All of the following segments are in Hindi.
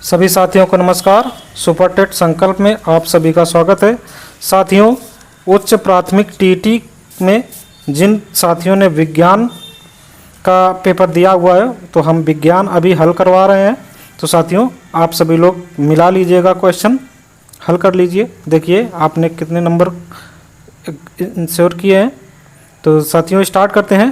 सभी साथियों को नमस्कार। सुपर टेट संकल्प में आप सभी का स्वागत है। साथियों, उच्च प्राथमिक टीटी में जिन साथियों ने विज्ञान का पेपर दिया हुआ है, तो हम विज्ञान अभी हल करवा रहे हैं। तो साथियों, आप सभी लोग मिला लीजिएगा, क्वेश्चन हल कर लीजिए। देखिए आपने कितने नंबर इंश्योर किए हैं। तो साथियों स्टार्ट करते हैं।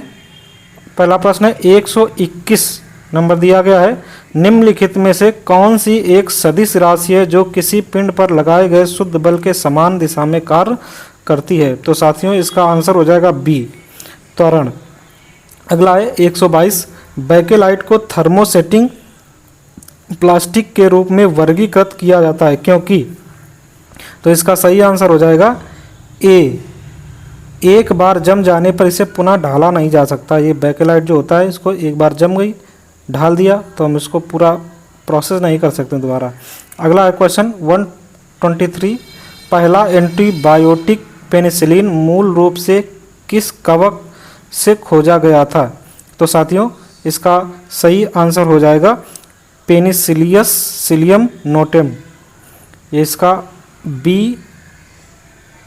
पहला प्रश्न है, 121 नंबर दिया गया है। निम्नलिखित में से कौन सी एक सदिश राशि है जो किसी पिंड पर लगाए गए शुद्ध बल के समान दिशा में कार्य करती है? तो साथियों इसका आंसर हो जाएगा बी, त्वरण। अगला है 122, बैकेलाइट को थर्मोसेटिंग प्लास्टिक के रूप में वर्गीकृत किया जाता है क्योंकि? तो इसका सही आंसर हो जाएगा ए, एक बार जम जाने पर इसे पुनः ढाला नहीं जा सकता। ये बैकेलाइट जो होता है, इसको एक बार जम गई, ढाल दिया, तो हम इसको पूरा प्रोसेस नहीं कर सकते दोबारा। अगला है क्वेश्चन 123, पहला एंटीबायोटिक पेनिसिलिन मूल रूप से किस कवक से खोजा गया था? तो साथियों इसका सही आंसर हो जाएगा पेनिसिलियस सिलियम नोटेम। ये इसका बी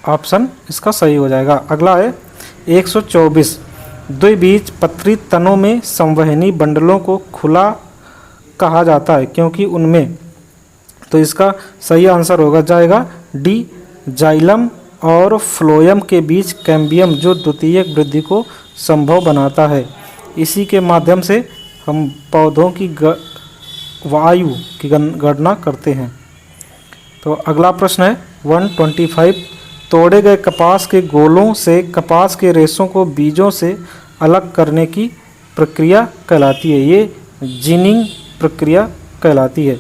ऑप्शन इसका सही हो जाएगा। अगला है 124, द्विबीजपत्री तनों में संवहनी बंडलों को खुला कहा जाता है क्योंकि उनमें? तो इसका सही आंसर होगा जाएगा डी, जाइलम और फ्लोएम के बीच कैम्बियम जो द्वितीयक वृद्धि को संभव बनाता है। इसी के माध्यम से हम पौधों की वायु की गणना करते हैं। तो अगला प्रश्न है 125, तोड़े गए कपास के गोलों से कपास के रेशों को बीजों से अलग करने की प्रक्रिया कहलाती है। ये जिनिंग प्रक्रिया कहलाती है।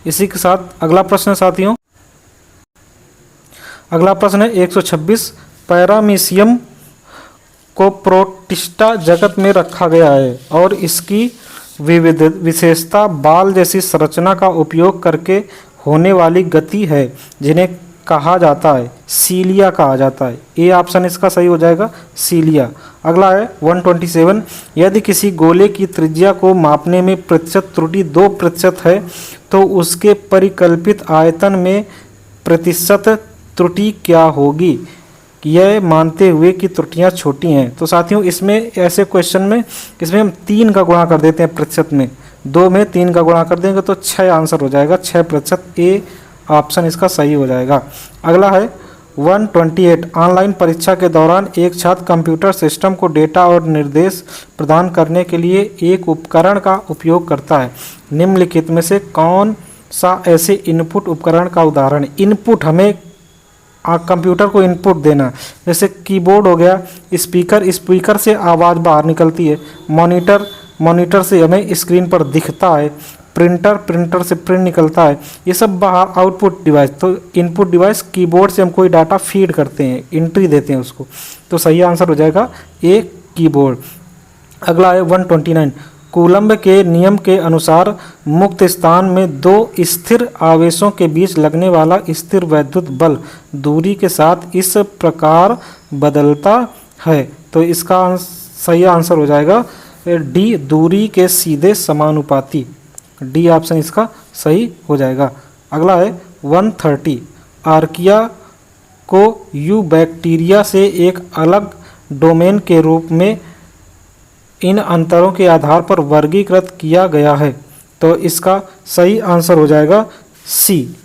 इसी के साथ अगला प्रश्न साथियों, अगला प्रश्न है 126, पैरामीशियम को प्रोटिस्टा जगत में रखा गया है और इसकी विशेषता बाल जैसी संरचना का उपयोग करके होने वाली गति है जिन्हें कहा जाता है सीलिया कहा जाता है। ए ऑप्शन इसका सही हो जाएगा सीलिया। अगला है 127, यदि किसी गोले की त्रिज्या को मापने में प्रतिशत त्रुटि 2% है तो उसके परिकल्पित आयतन में प्रतिशत त्रुटि क्या होगी, यह मानते हुए कि त्रुटियां छोटी हैं? तो साथियों इसमें ऐसे क्वेश्चन में इसमें हम 3 का गुणा कर देते हैं प्रतिशत में, 2 में 3 का गुणा कर देंगे तो 6 आंसर हो जाएगा, 6%। ए ऑप्शन इसका सही हो जाएगा। अगला है 128, ऑनलाइन परीक्षा के दौरान एक छात्र कंप्यूटर सिस्टम को डेटा और निर्देश प्रदान करने के लिए एक उपकरण का उपयोग करता है। निम्नलिखित में से कौन सा ऐसे इनपुट उपकरण का उदाहरण है? इनपुट हमें कंप्यूटर को इनपुट देना, जैसे कीबोर्ड हो गया, स्पीकर से आवाज़ बाहर निकलती है, मॉनिटर से हमें स्क्रीन पर दिखता है, प्रिंटर से प्रिंट निकलता है, ये सब बाहर आउटपुट डिवाइस। तो इनपुट डिवाइस कीबोर्ड से हम कोई डाटा फीड करते हैं, एंट्री देते हैं उसको। तो सही आंसर हो जाएगा ए, कीबोर्ड। अगला है 129, कूलम्ब के नियम के अनुसार मुक्त स्थान में 2 स्थिर आवेशों के बीच लगने वाला स्थिर वैद्युत बल दूरी के साथ इस प्रकार बदलता है। तो इसका सही आंसर हो जाएगा डी, दूरी के सीधे समानुपाती। डी ऑप्शन इसका सही हो जाएगा। अगला है 130, आर्किया को यूबैक्टीरिया से एक अलग डोमेन के रूप में इन अंतरों के आधार पर वर्गीकृत किया गया है। तो इसका सही आंसर हो जाएगा सी,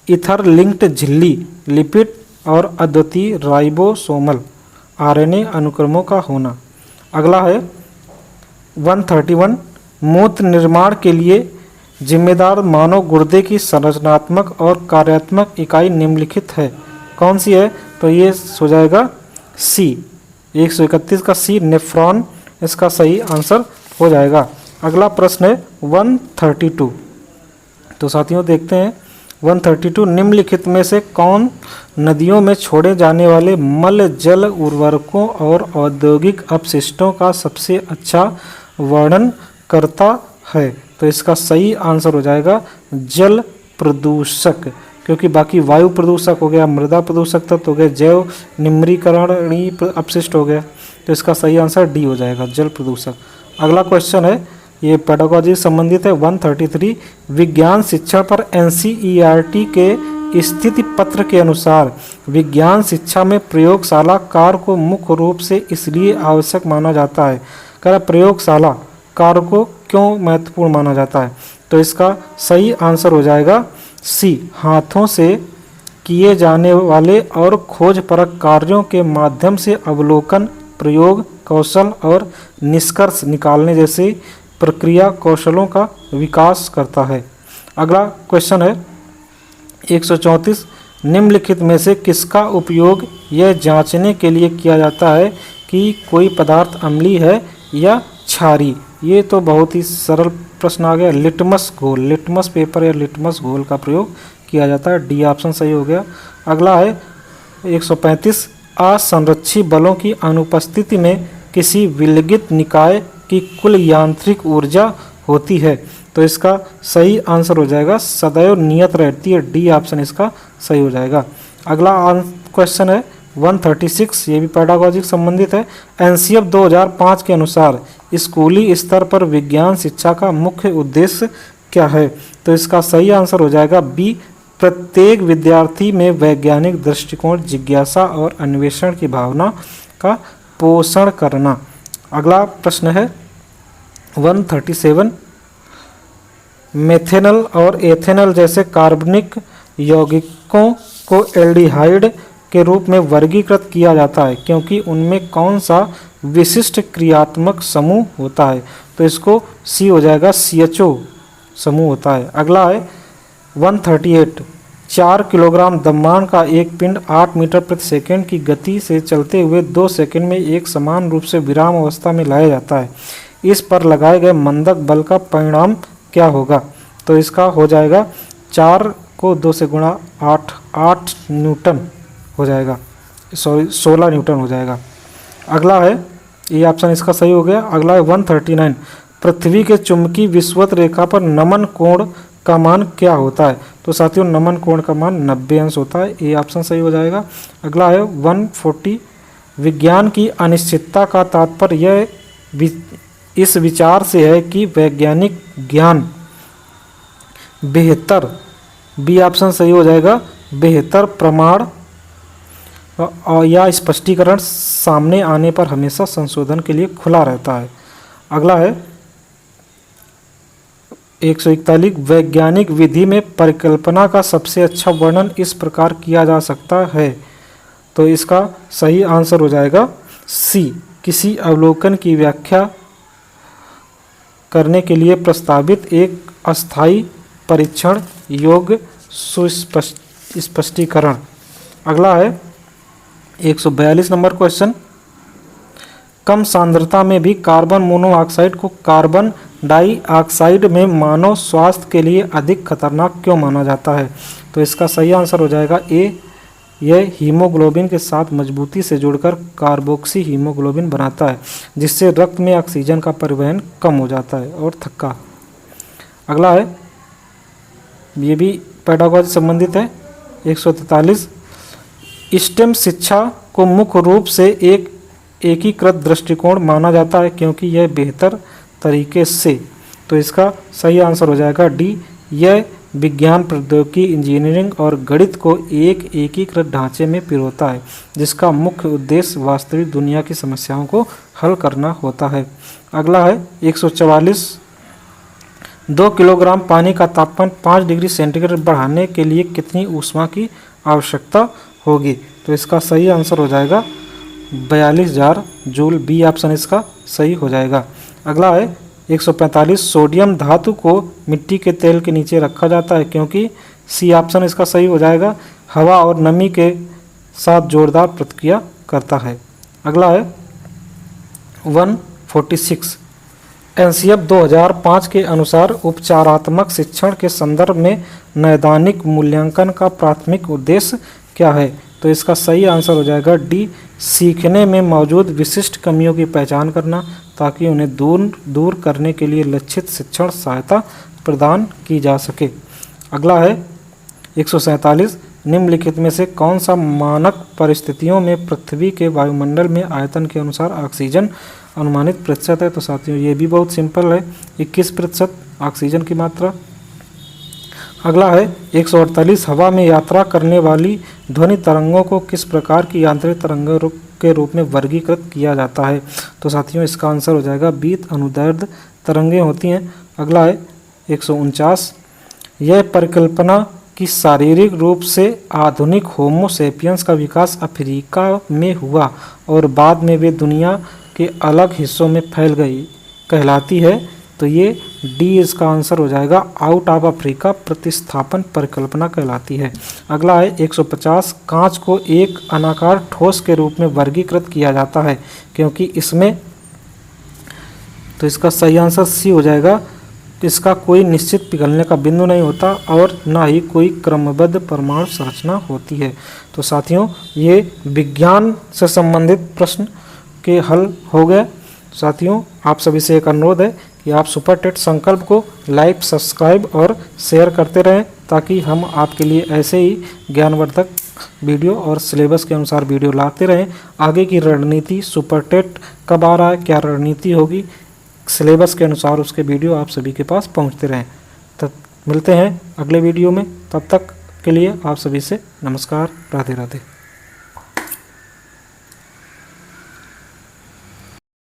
इथर लिंक्ड झिल्ली, लिपिड और अद्वितीय राइबोसोमल आरएनए अनुक्रमों का होना। अगला है 131, मूत्र निर्माण के लिए जिम्मेदार मानव गुर्दे की संरचनात्मक और कार्यात्मक इकाई निम्नलिखित है, कौन सी है? तो ये हो जाएगा सी, 131 का सी, नेफ्रॉन इसका सही आंसर हो जाएगा। अगला प्रश्न है 132। तो साथियों देखते हैं 132, निम्नलिखित में से कौन नदियों में छोड़े जाने वाले मल जल उर्वरकों और औद्योगिक अपशिष्टों का सबसे अच्छा वर्णन करता है? तो इसका सही आंसर हो जाएगा जल प्रदूषक, क्योंकि बाकी वायु प्रदूषक हो गया, मृदा प्रदूषक तत्व हो गए, जैव निम्रीकरणीय अपशिष्ट हो गया। तो इसका सही आंसर डी हो जाएगा, जल प्रदूषक। अगला क्वेश्चन है ये पेडागोजी संबंधित है। 133 विज्ञान शिक्षा पर एनसीईआरटी के स्थिति पत्र के अनुसार विज्ञान शिक्षा में प्रयोगशाला कार्य को मुख्य रूप से इसलिए आवश्यक माना जाता है। कह रहा प्रयोगशाला कार्य को क्यों महत्वपूर्ण माना जाता है, तो इसका सही आंसर हो जाएगा सी, हाथों से किए जाने वाले और खोज परख कार्यों के माध्यम से अवलोकन, प्रयोग, कौशल और निष्कर्ष निकालने जैसे प्रक्रिया कौशलों का विकास करता है। अगला क्वेश्चन है 134 निम्नलिखित में से किसका उपयोग यह जांचने के लिए किया जाता है कि कोई पदार्थ अम्लीय है या क्षारीय। ये तो बहुत ही सरल प्रश्न आ गया। लिटमस घोल, लिटमस पेपर या लिटमस घोल का प्रयोग किया जाता है। डी ऑप्शन सही हो गया। अगला है 135 असंरक्षी बलों की अनुपस्थिति में किसी विलगित निकाय की कुल यांत्रिक ऊर्जा होती है, तो इसका सही आंसर हो जाएगा सदैव नियत रहती है। डी ऑप्शन इसका सही हो जाएगा। अगला क्वेश्चन है 136, ये भी पेडागोजिक संबंधित है। एनसीएफ 2005 के अनुसार स्कूली स्तर पर विज्ञान शिक्षा का मुख्य उद्देश्य क्या है, तो इसका सही आंसर हो जाएगा बी, प्रत्येक विद्यार्थी में वैज्ञानिक दृष्टिकोण, जिज्ञासा और अन्वेषण की भावना का पोषण करना। अगला प्रश्न है 137 मेथेनॉल और एथेनॉल जैसे कार्बनिक यौगिकों को एल्डिहाइड के रूप में वर्गीकृत किया जाता है क्योंकि उनमें कौन सा विशिष्ट क्रियात्मक समूह होता है, तो इसको सी हो जाएगा, CHO समूह होता है। अगला है 138 4 किलोग्राम द्रव्यमान का एक पिंड 8 मीटर प्रति सेकंड की गति से चलते हुए 2 सेकंड में एक समान रूप से विराम अवस्था में लाया जाता है। इस पर लगाए गए मंदक बल का परिणाम क्या होगा, तो इसका हो जाएगा 4 को 2 से गुणा 8 न्यूटन हो जाएगा, सॉरी 16 न्यूटन हो जाएगा। अगला है, ये ऑप्शन इसका सही हो गया। अगला है 139 पृथ्वी के चुंबकीय विषुवत रेखा पर नमन कोण का मान क्या होता है, तो साथियों नमन कोण का मान 90 अंश होता है। ये ऑप्शन सही हो जाएगा। अगला है 140 विज्ञान की अनिश्चितता का तात्पर्य इस विचार से है कि वैज्ञानिक ज्ञान बेहतर, बी ऑप्शन सही हो जाएगा, बेहतर प्रमाण या स्पष्टीकरण सामने आने पर हमेशा संशोधन के लिए खुला रहता है। अगला है 141 वैज्ञानिक विधि में परिकल्पना का सबसे अच्छा वर्णन इस प्रकार किया जा सकता है, तो इसका सही आंसर हो जाएगा सी, किसी अवलोकन की व्याख्या करने के लिए प्रस्तावित एक अस्थायी परीक्षण योग्य स्पष्टीकरण। अगला है 142 नंबर क्वेश्चन, कम सांद्रता में भी कार्बन मोनोऑक्साइड को कार्बन डाइऑक्साइड में मानव स्वास्थ्य के लिए अधिक खतरनाक क्यों माना जाता है, तो इसका सही आंसर हो जाएगा ए, यह हीमोग्लोबिन के साथ मजबूती से जुड़कर कार्बोक्सी हीमोग्लोबिन बनाता है जिससे रक्त में ऑक्सीजन का परिवहन कम हो जाता है और थक्का। अगला है, ये भी पेडागोजी से संबंधित है। 143 स्टेम शिक्षा को मुख्य रूप से एक एकीकृत दृष्टिकोण माना जाता है क्योंकि यह बेहतर तरीके से, तो इसका सही आंसर हो जाएगा डी, यह विज्ञान, प्रौद्योगिकी, इंजीनियरिंग और गणित को एक एकीकृत ढांचे में पिरोता है जिसका मुख्य उद्देश्य वास्तविक दुनिया की समस्याओं को हल करना होता है। अगला है 144 2 किलोग्राम पानी का तापमान 5 डिग्री सेंटीग्रेड बढ़ाने के लिए कितनी ऊष्मा की आवश्यकता होगी, तो इसका सही आंसर हो जाएगा 42,000 जूल, बी ऑप्शन इसका सही हो जाएगा। अगला है 145 सोडियम धातु को मिट्टी के तेल के नीचे रखा जाता है क्योंकि सी ऑप्शन इसका सही हो जाएगा, हवा और नमी के साथ जोरदार प्रतिक्रिया करता है। अगला है 146 एनसीएफ 2005 के अनुसार उपचारात्मक शिक्षण के संदर्भ में नैदानिक मूल्यांकन का प्राथमिक उद्देश्य क्या है, तो इसका सही आंसर हो जाएगा डी, सीखने में मौजूद विशिष्ट कमियों की पहचान करना ताकि उन्हें दूर करने के लिए लक्षित शिक्षण सहायता प्रदान की जा सके। अगला है 147 निम्नलिखित में से कौन सा मानक परिस्थितियों में पृथ्वी के वायुमंडल में आयतन के अनुसार ऑक्सीजन अनुमानित प्रतिशत है? तो साथियों ये भी बहुत सिंपल है, 21% ऑक्सीजन की मात्रा। अगला है 148 हवा में यात्रा करने वाली ध्वनि तरंगों को किस प्रकार की यांत्रिक तरंगों के रूप में वर्गीकृत किया जाता है? तो साथियों इसका आंसर हो जाएगा बीत अनुदैर्ध्य तरंगें होती हैं। अगला है 149, यह परिकल्पना कि शारीरिक रूप से आधुनिक होमो सेपियंस का विकास अफ्रीका में हुआ और बाद में वे दुनिया के अलग हिस्सों में फैल गई कहलाती है? तो ये डी इसका आंसर हो जाएगा, आउट ऑफ अफ्रीका प्रतिस्थापन परिकल्पना कहलाती है। अगला है 150, कांच को एक अनाकार ठोस के रूप में वर्गीकृत किया जाता है क्योंकि इसमें, तो इसका सही आंसर सी हो जाएगा, इसका कोई निश्चित पिघलने का बिंदु नहीं होता और ना ही कोई क्रमबद्ध परमाणु संरचना होती है। तो साथियों ये विज्ञान से संबंधित प्रश्न के हल हो गए। साथियों आप सभी से एक अनुरोध है कि आप सुपर टेट संकल्प को लाइक, सब्सक्राइब और शेयर करते रहें ताकि हम आपके लिए ऐसे ही ज्ञानवर्धक वीडियो और सिलेबस के अनुसार वीडियो लाते रहें। आगे की रणनीति, सुपर टेट कब आ रहा है, क्या रणनीति होगी, सिलेबस के अनुसार उसके वीडियो आप सभी के पास पहुंचते रहें। तब मिलते हैं अगले वीडियो में, तब तक के लिए आप सभी से नमस्कार, राधे राधे।